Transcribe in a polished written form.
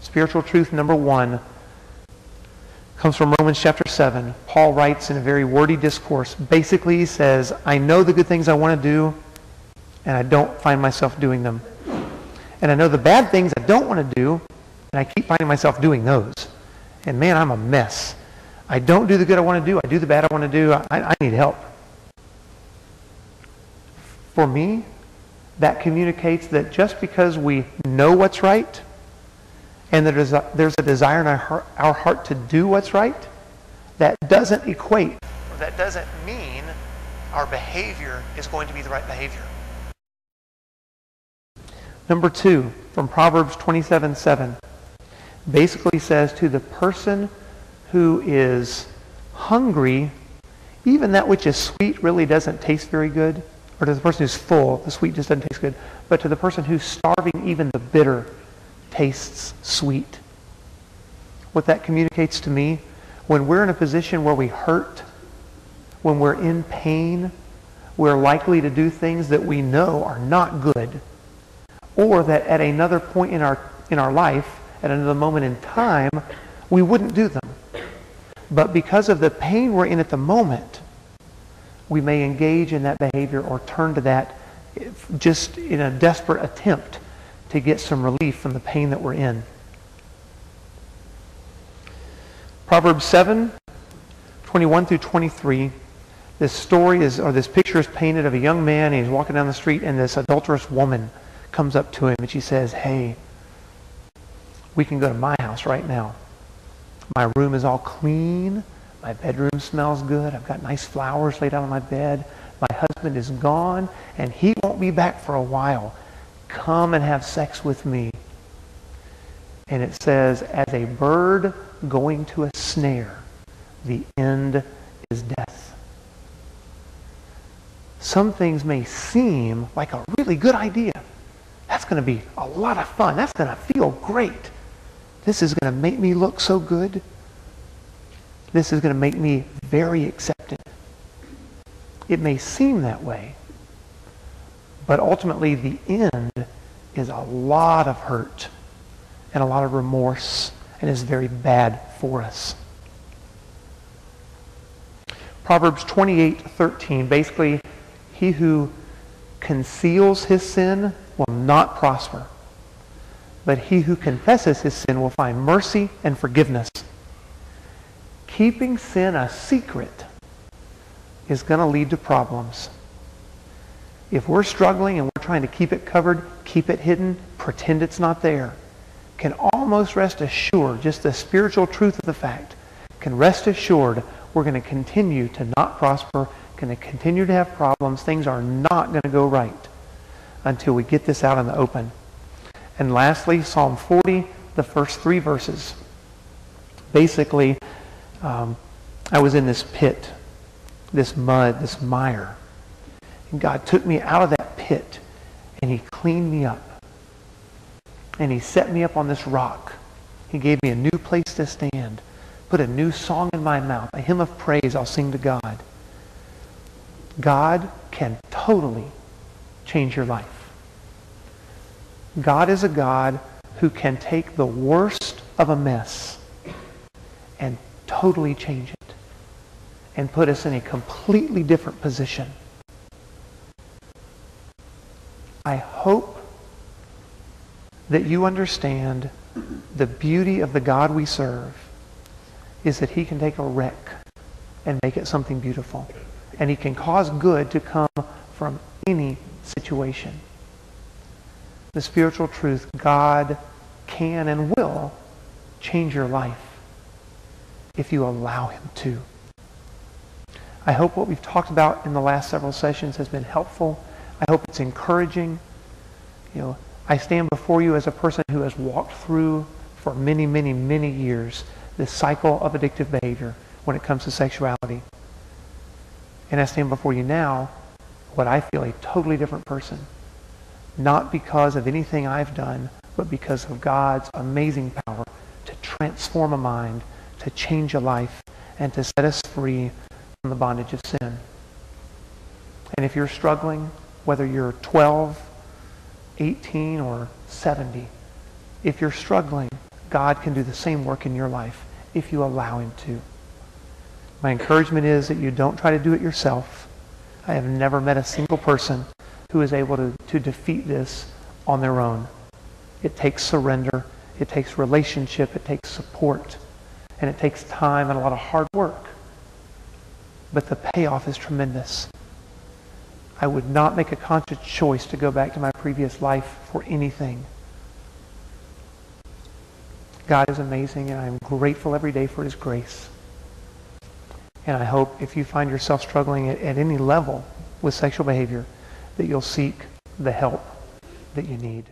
Spiritual truth number 1 comes from Romans chapter 7. Paul writes in a very wordy discourse. Basically, he says, I know the good things I want to do, and I don't find myself doing them. And I know the bad things I don't want to do, and I keep finding myself doing those. And man, I'm a mess. I don't do the good I want to do. I do the bad I want to do. I need help. For me, that communicates that just because we know what's right, and there's a desire in our heart to do what's right, that doesn't equate, or that doesn't mean our behavior is going to be the right behavior. Number 2, from Proverbs 27:7, basically says to the person who is hungry, even that which is sweet really doesn't taste very good. Or to the person who's full, the sweet just doesn't taste good. But to the person who's starving, even the bitter tastes sweet. What that communicates to me, when we're in a position where we hurt, when we're in pain, we're likely to do things that we know are not good, or that at another point in our life, at another moment in time, we wouldn't do them. But because of the pain we're in at the moment, we may engage in that behavior or turn to that just in a desperate attempt to get some relief from the pain that we're in. Proverbs 7:21-23. This story this picture is painted of a young man, and he's walking down the street, and this adulterous woman comes up to him, and she says, hey, we can go to my house right now. My room is all clean. My bedroom smells good. I've got nice flowers laid out on my bed. My husband is gone, and he won't be back for a while. Come and have sex with me. And it says, as a bird going to a snare, the end is death. Some things may seem like a really good idea. That's going to be a lot of fun. That's going to feel great. This is going to make me look so good. This is going to make me very accepted. It may seem that way, but ultimately the end is a lot of hurt and a lot of remorse, and is very bad for us. Proverbs 28:13, basically, he who conceals his sin will not prosper, but he who confesses his sin will find mercy and forgiveness. Keeping sin a secret is going to lead to problems. If we're struggling and we're trying to keep it covered, keep it hidden, pretend it's not there, can almost rest assured, just the spiritual truth of the fact, can rest assured we're going to continue to not prosper, going to continue to have problems. Things are not going to go right until we get this out in the open. And lastly, Psalm 40, the first 3 verses. Basically, I was in this pit, this mud, this mire. And God took me out of that pit, and he cleaned me up. And he set me up on this rock. He gave me a new place to stand, put a new song in my mouth, a hymn of praise I'll sing to God. God can totally change your life. God is a God who can take the worst of a mess and totally change it and put us in a completely different position. I hope that you understand the beauty of the God we serve is that he can take a wreck and make it something beautiful. And he can cause good to come from any situation. The spiritual truth, God can and will change your life if you allow him to. I hope what we've talked about in the last several sessions has been helpful. I hope it's encouraging. I stand before you as a person who has walked through for many, many, many years this cycle of addictive behavior when it comes to sexuality. And I stand before you now, what I feel a totally different person. Not because of anything I've done, but because of God's amazing power to transform a mind, to change a life, and to set us free from the bondage of sin. And if you're struggling, whether you're 12, 18, or 70, if you're struggling, God can do the same work in your life if you allow him to. My encouragement is that you don't try to do it yourself. I have never met a single person who is able to defeat this on their own. It takes surrender. It takes relationship. It takes support. And it takes time and a lot of hard work. But the payoff is tremendous. I would not make a conscious choice to go back to my previous life for anything. God is amazing, and I'm grateful every day for his grace. And I hope if you find yourself struggling at any level with sexual behavior, that you'll seek the help that you need.